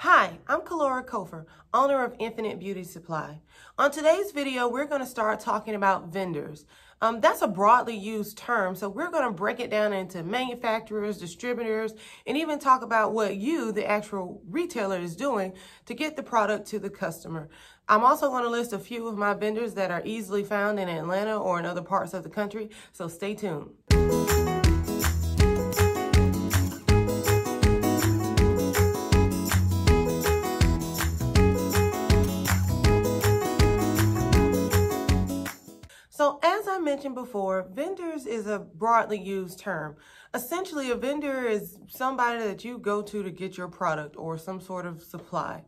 Hi, I'm Kalora Kofer, owner of Infinite Beauty Supply. On today's video, we're going to start talking about vendors. That's a broadly used term, so we're going to break it down into manufacturers, distributors, and even talk about what you, the actual retailer, is doing to get the product to the customer. I'm also going to list a few of my vendors that are easily found in Atlanta or in other parts of the country, so stay tuned. So as I mentioned before, vendors is a broadly used term. Essentially, a vendor is somebody that you go to get your product or some sort of supply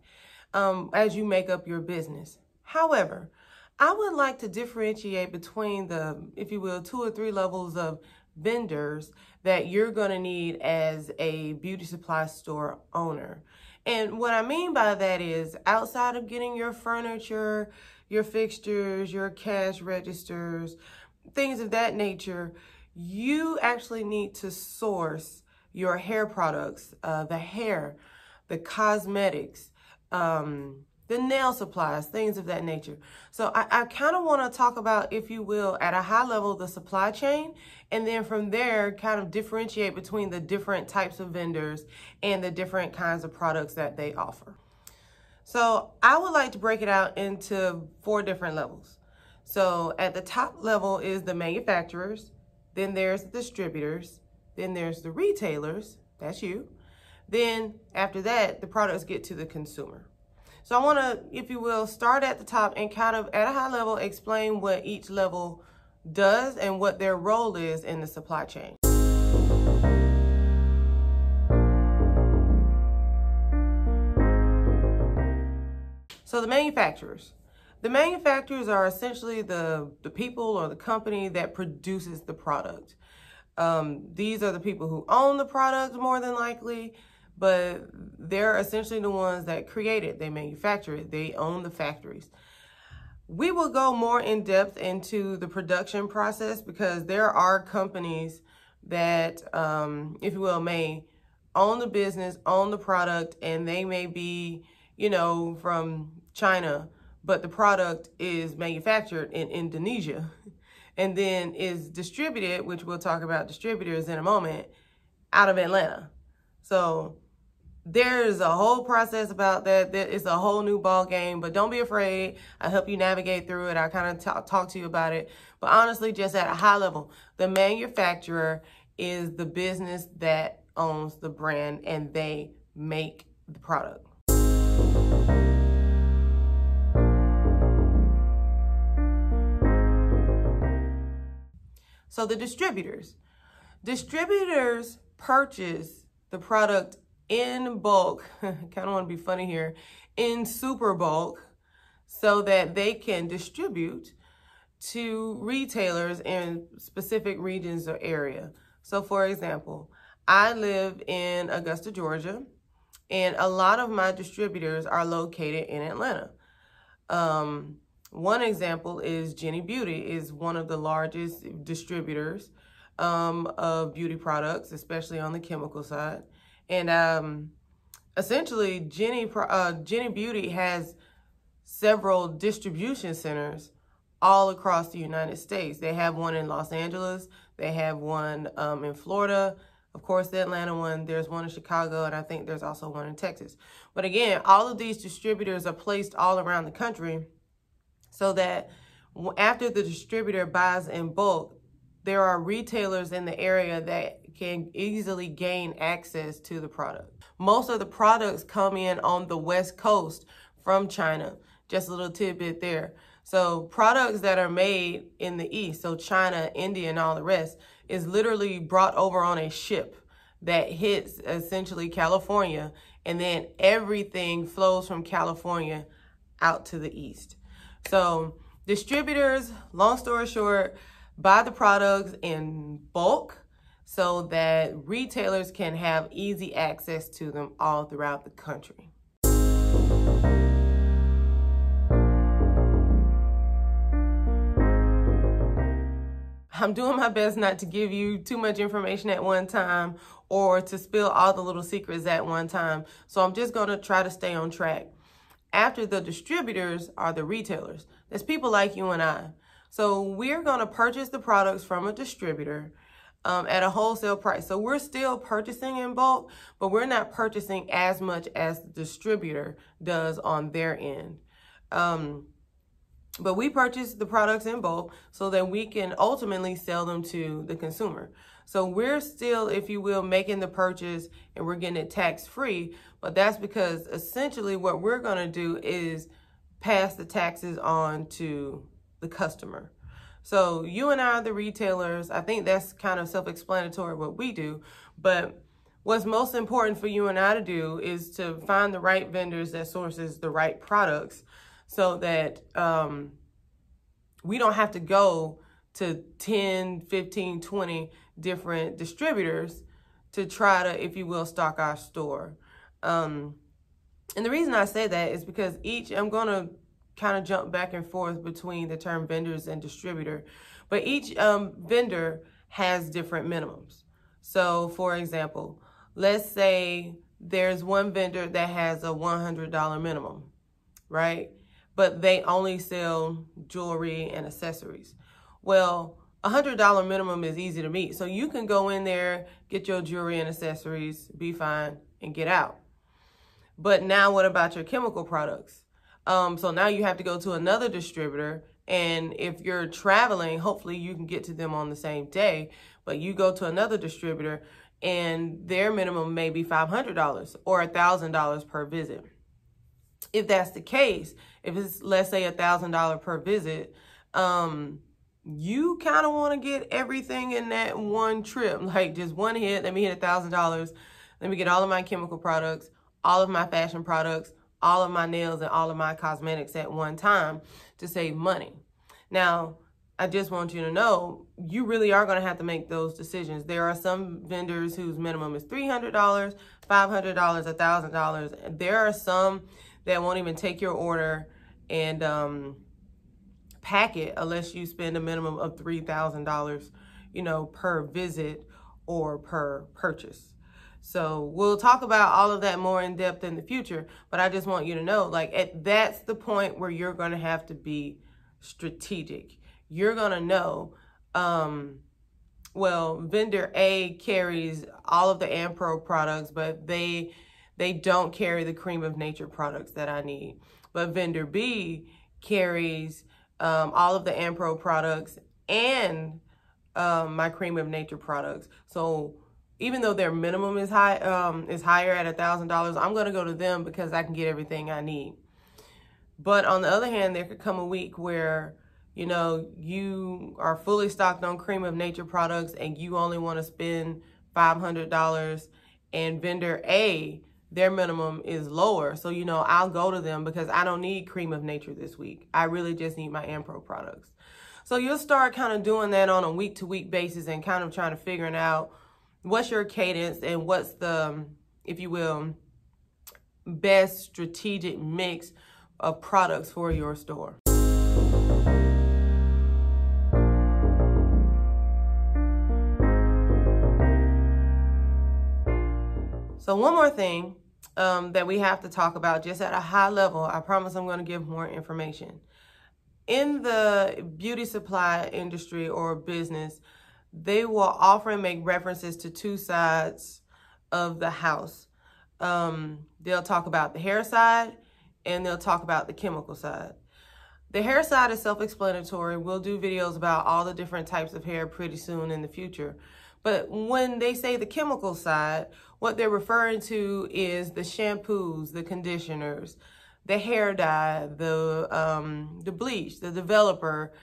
as you make up your business. However, I would like to differentiate between the, if you will, 2 or 3 levels of vendors that you're going to need as a beauty supply store owner. And what I mean by that is outside of getting your furniture, your fixtures, your cash registers, things of that nature, you actually need to source your hair products, the hair, the cosmetics, the nail supplies, things of that nature. So I kind of want to talk about, if you will, at a high level, the supply chain, and then from there kind of differentiate between the different types of vendors and the different kinds of products that they offer. So I would like to break it out into 4 different levels. So at the top level is the manufacturers, then there's the distributors, then there's the retailers, that's you. Then after that, the products get to the consumer. So I want to, if you will, start at the top and kind of at a high level explain what each level does and what their role is in the supply chain. So the manufacturers. The manufacturers are essentially the people or the company that produces the product. These are the people who own the product more than likely, but they're essentially the ones that create it. They manufacture it. They own the factories. We will go more in depth into the production process because there are companies that, if you will, may own the business, own the product, and they may be, you know, from China, but the product is manufactured in Indonesia and then is distributed, which we'll talk about distributors in a moment, out of Atlanta. So there's a whole process about that. It's a whole new ball game, but don't be afraid. I help you navigate through it. I kind of talk to you about it. But honestly, just at a high level, the manufacturer is the business that owns the brand and they make the product. So the distributors. Distributors purchase the product in bulk, kind of want to be funny here, in super bulk, so that they can distribute to retailers in specific regions or area. So for example, I live in Augusta, Georgia, and a lot of my distributors are located in Atlanta. One example is Jenny Beauty is one of the largest distributors of beauty products, especially on the chemical side. And essentially, Jenny Beauty has several distribution centers all across the United States. They have one in Los Angeles. They have one in Florida. Of course, the Atlanta one. There's one in Chicago, and I think there's also one in Texas. But again, all of these distributors are placed all around the country so that after the distributor buys in bulk, there are retailers in the area that can easily gain access to the product. Most of the products come in on the West Coast from China. Just a little tidbit there. So products that are made in the East, so China, India, and all the rest, is literally brought over on a ship that hits essentially California, and then everything flows from California out to the East. So distributors, long story short, buy the products in bulk so that retailers can have easy access to them all throughout the country. I'm doing my best not to give you too much information at one time or to spill all the little secrets at one time. So I'm just going to try to stay on track. After the distributors are the retailers. That's people like you and I. So we're going to purchase the products from a distributor at a wholesale price. So we're still purchasing in bulk, but we're not purchasing as much as the distributor does on their end. But we purchase the products in bulk so that we can ultimately sell them to the consumer. So we're still, if you will, making the purchase and we're getting it tax-free, but that's because essentially what we're going to do is pass the taxes on to the customer. So you and I are the retailers. I think that's kind of self-explanatory what we do, but what's most important for you and I to do is to find the right vendors that sources the right products so that we don't have to go to 10, 15, 20 different distributors to try to, if you will, stock our store. And the reason I say that is because I'm going to kind of jump back and forth between the term vendors and distributor, but each vendor has different minimums. So for example, let's say there's one vendor that has a $100 minimum, right? But they only sell jewelry and accessories. Well, $100 minimum is easy to meet. So you can go in there, get your jewelry and accessories, be fine, and get out. But now what about your chemical products? So now you have to go to another distributor. And if you're traveling, hopefully you can get to them on the same day. But you go to another distributor and their minimum may be $500 or $1,000 per visit. If that's the case, if it's, let's say, $1,000 per visit, you kind of want to get everything in that one trip, like just one hit. Let me hit $1,000. Let me get all of my chemical products, all of my fashion products, all of my nails, and all of my cosmetics at one time to save money. Now, I just want you to know, you really are going to have to make those decisions. There are some vendors whose minimum is $300, $500, $1,000. There are some that won't even take your order and pack it unless you spend a minimum of $3,000, you know, per visit or per purchase. So we'll talk about all of that more in depth in the future, but I just want you to know, like, that's the point where you're going to have to be strategic. You're going to know, well, vendor A carries all of the Anpro products, but they don't carry the Cream of Nature products that I need. But vendor B carries all of the Anpro products and my Cream of Nature products. So even though their minimum is higher at $1,000, I'm going to go to them because I can get everything I need. But on the other hand, there could come a week where, you know, you are fully stocked on Cream of Nature products and you only want to spend $500, and vendor A, their minimum is lower. So, you know, I'll go to them because I don't need Cream of Nature this week. I really just need my Anpro products. So you'll start kind of doing that on a week-to-week basis and kind of trying to figure out what's your cadence and what's the, if you will, best strategic mix of products for your store. So one more thing that we have to talk about just at a high level. I promise I'm going to give more information. In the beauty supply industry or business, they will often make references to two sides of the house. They'll talk about the hair side and they'll talk about the chemical side. The hair side is self-explanatory. We'll do videos about all the different types of hair pretty soon in the future. But when they say the chemical side, what they're referring to is the shampoos, the conditioners, the hair dye, the bleach, the developer,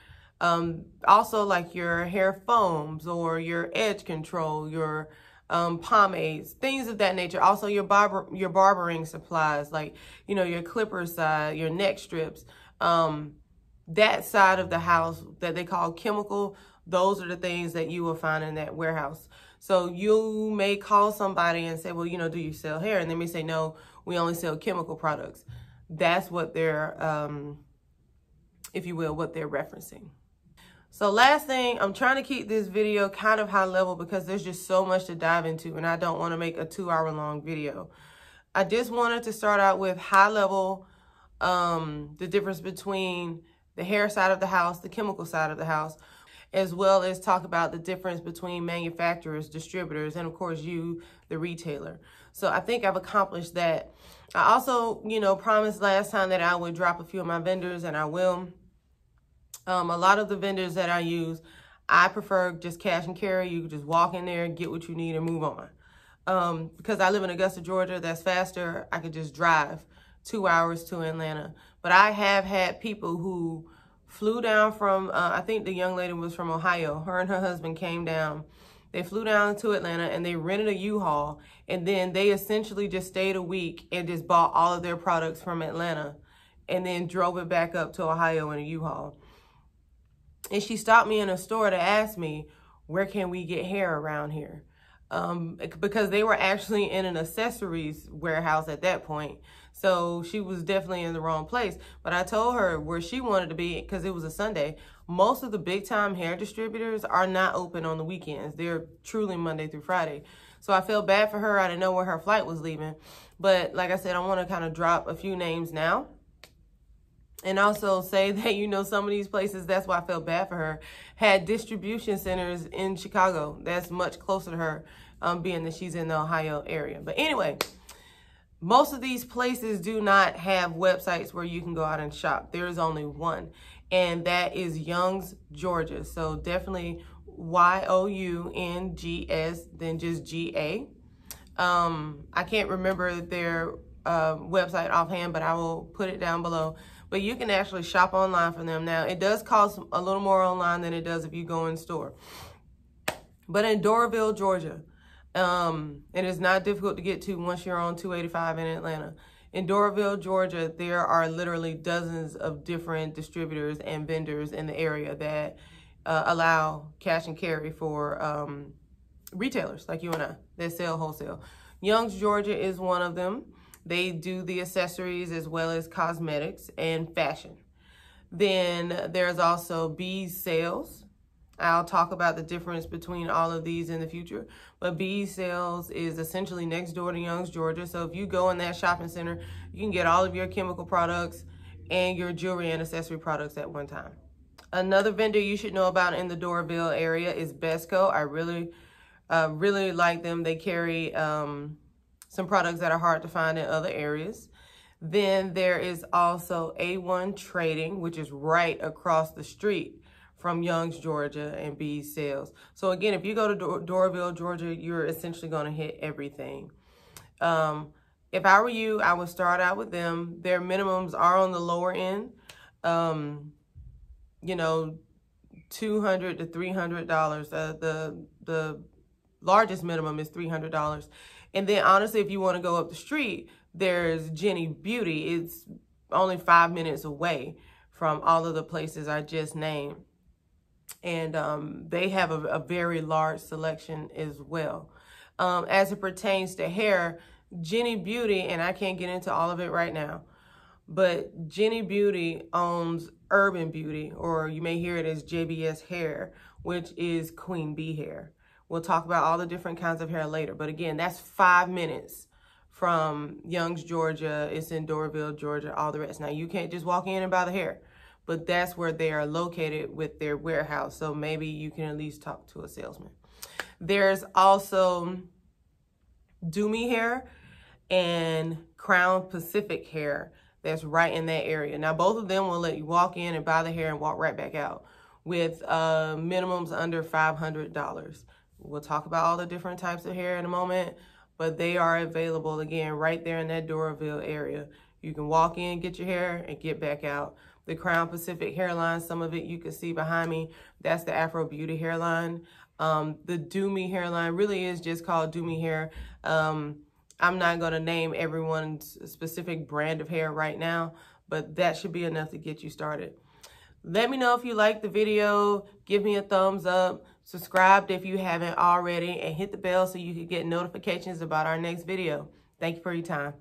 also like your hair foams or your edge control, your pomades, things of that nature. Also your barbering supplies, like, you know, your clipper side, your neck strips, that side of the house that they call chemical. Those are the things that you will find in that warehouse. So you may call somebody and say, well, you know, do you sell hair? And they may say, no, we only sell chemical products. That's what they're, if you will, what they're referencing. So last thing, I'm trying to keep this video kind of high level because there's just so much to dive into and I don't want to make a 2-hour long video. I just wanted to start out with high level, the difference between the hair side of the house, the chemical side of the house, as well as talk about the difference between manufacturers, distributors, and of course you, the retailer. So I think I've accomplished that. I also, promised last time that I would drop a few of my vendors, and I will. A lot of the vendors that I use, I prefer just cash and carry. You can just walk in there, get what you need, and move on. Because I live in Augusta, Georgia, that's faster. I could just drive 2 hours to Atlanta. But I have had people who flew down from, I think the young lady was from Ohio. Her and her husband came down. They flew down to Atlanta and they rented a U-Haul. And then they essentially just stayed a week and just bought all of their products from Atlanta and then drove it back up to Ohio in a U-Haul. And she stopped me in a store to ask me, where can we get hair around here? Because they were actually in an accessories warehouse at that point. So she was definitely in the wrong place. But I told her where she wanted to be, because it was a Sunday. Most of the big time hair distributors are not open on the weekends. They're truly Monday through Friday. So I felt bad for her. I didn't know where her flight was leaving. But like I said, I want to kind of drop a few names now. And also say that, some of these places, that's why I felt bad for her, had distribution centers in Chicago. That's much closer to her, being that she's in the Ohio area. But anyway, most of these places do not have websites where you can go out and shop. There is only one, and that is Young's, Georgia. So definitely YOUNGS, then just GA. I can't remember their website offhand, but I will put it down below. But you can actually shop online from them. Now, it does cost a little more online than it does if you go in store. But in Doraville, Georgia, it is not difficult to get to once you're on 285 in Atlanta. In Doraville, Georgia, there are literally dozens of different distributors and vendors in the area that allow cash and carry for retailers like you and I that sell wholesale. Young's, Georgia is one of them. They do the accessories as well as cosmetics and fashion. Then there's also Bees Sales. I'll talk about the difference between all of these in the future. But Bees Sales is essentially next door to Young's, Georgia. So if you go in that shopping center, you can get all of your chemical products and your jewelry and accessory products at one time. Another vendor you should know about in the Doraville area is Besco. I really like them. They carry some products that are hard to find in other areas. Then there is also A1 Trading, which is right across the street from Young's, Georgia, and Bees Sales. So again, if you go to Doraville, Georgia, you're essentially going to hit everything. If I were you, I would start out with them. Their minimums are on the lower end. $200 to $300. The largest minimum is $300. And then honestly, if you want to go up the street, there's Jenny Beauty. It's only 5 minutes away from all of the places I just named. And they have a very large selection as well. As it pertains to hair, Jenny Beauty, and I can't get into all of it right now, but Jenny Beauty owns Urban Beauty, or you may hear it as JBS Hair, which is Queen Bee hair. We'll talk about all the different kinds of hair later. But again, that's 5 minutes from Young's, Georgia. It's in Doraville, Georgia, all the rest. Now, you can't just walk in and buy the hair, but that's where they are located with their warehouse. So maybe you can at least talk to a salesman. There's also Do Me Hair and Crown Pacific Hair that's right in that area. Now, both of them will let you walk in and buy the hair and walk right back out with minimums under $500. We'll talk about all the different types of hair in a moment, but they are available, again, right there in that Doraville area. You can walk in, get your hair, and get back out. The Crown Pacific hairline, some of it you can see behind me, that's the Afro Beauty hairline. The Do Me hairline really is just called Do Me Hair. I'm not going to name everyone's specific brand of hair right now, but that should be enough to get you started. Let me know if you liked the video. Give me a thumbs up. Subscribe if you haven't already, and hit the bell so you can get notifications about our next video. Thank you for your time.